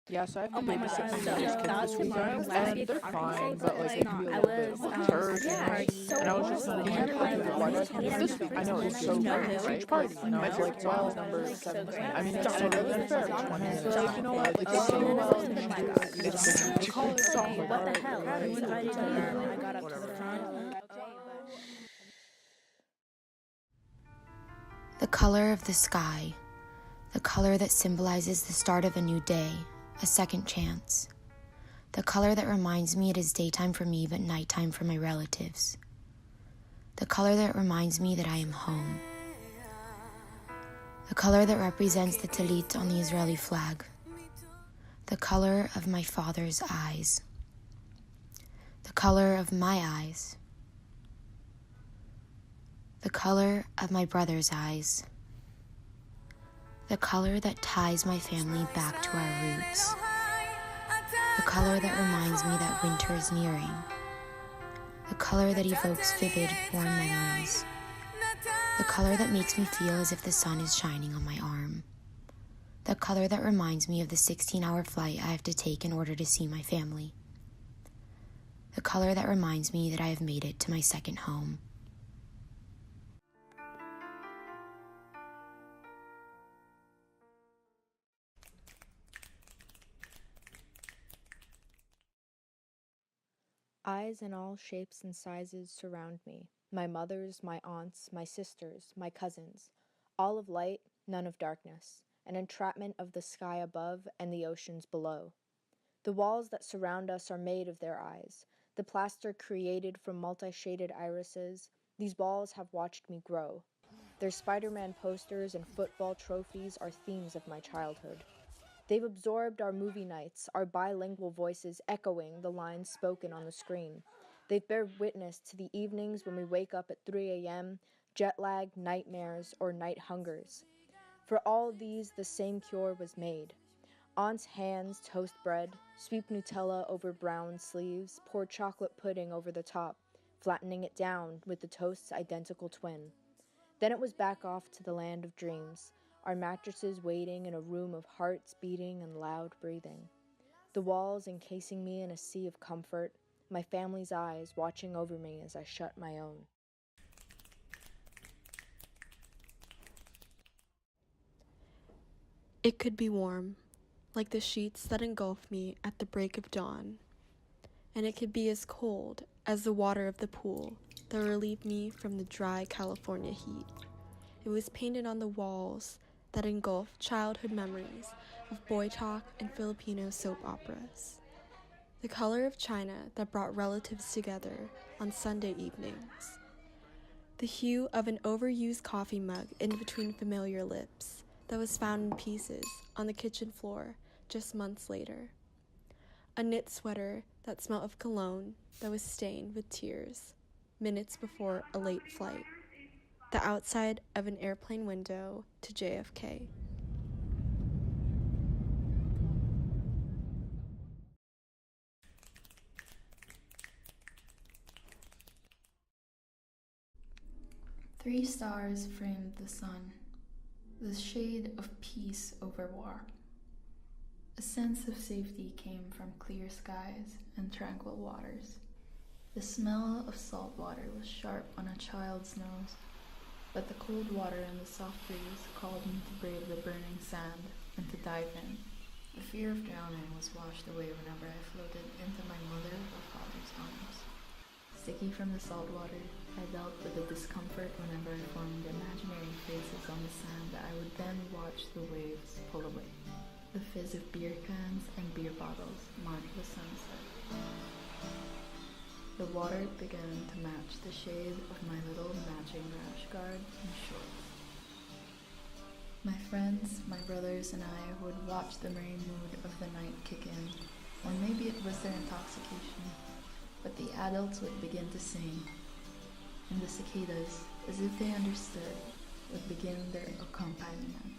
Yeah, so I have to Oh my babysit god, my so brother's kids that's this the weekend, last and they're fine, but like it's it can be a not. little bit disturbing, Yeah, so and I was just thinking, and okay, like why do I have to do this week? I know it's so great, it's a huge party, it's like well number 17. I mean, it's totally unfair, 20, so like, you know what, like it's so well, you know, it's call it something. What the hell? I was invited in, I got up to the front. The color of the sky, the color that symbolizes the start of a new day, a second chance. The color that reminds me it is daytime for me but nighttime for my relatives. The color that reminds me that I am home. The color that represents the talit on the Israeli flag. The color of my father's eyes. The color of my eyes. The color of my brother's eyes. The color that ties my family back to our roots. The color that reminds me that winter is nearing. The color that evokes vivid, warm memories. The color that makes me feel as if the sun is shining on my arm. The color that reminds me of the 16-hour flight I have to take in order to see my family. The color that reminds me that I have made it to my second home. Eyes in all shapes and sizes surround me. My mother's, my aunt's, my sister's, my cousin's. All of light, none of darkness. An entrapment of the sky above and the oceans below. The walls that surround us are made of their eyes. The plaster created from multi-shaded irises. These walls have watched me grow. Their Spider-Man posters and football trophies are themes of my childhood. They've absorbed our movie nights, our bilingual voices echoing the lines spoken on the screen. They bear witness to the evenings when we wake up at 3 a.m., jet lag, nightmares, or night hungers. For all these, the same cure was made. Aunt's hands toast bread, sweep Nutella over brown sleeves, pour chocolate pudding over the top, flattening it down with the toast's identical twin. Then it was back off to the land of dreams, our mattresses waiting in a room of hearts beating and loud breathing. The walls encasing me in a sea of comfort, my family's eyes watching over me as I shut my own. It could be warm, like the sheets that engulf me at the break of dawn. And it could be as cold as the water of the pool that relieved me from the dry California heat. It was painted on the walls that engulf childhood memories of boy talk and Filipino soap operas. The color of china that brought relatives together on Sunday evenings. The hue of an overused coffee mug in between familiar lips that was found in pieces on the kitchen floor just months later. A knit sweater that smelled of cologne that was stained with tears minutes before a late flight. The outside of an airplane window to JFK. Three stars framed the sun, the shade of peace over war. A sense of safety came from clear skies and tranquil waters. The smell of salt water was sharp on a child's nose, but the cold water and the soft breeze called me to brave the burning sand and to dive in. The fear of drowning was washed away whenever I floated into my mother or father's arms. Sticky from the salt water, I dealt with the discomfort whenever I formed imaginary faces on the sand that I would then watch the waves pull away. The fizz of beer cans and beer bottles marked the sunset. The water began to match the shade of my little matching rash guard and shorts. My friends, my brothers, and I would watch the merry mood of the night kick in, or maybe it was their intoxication, but the adults would begin to sing, and the cicadas, as if they understood, would begin their accompaniment.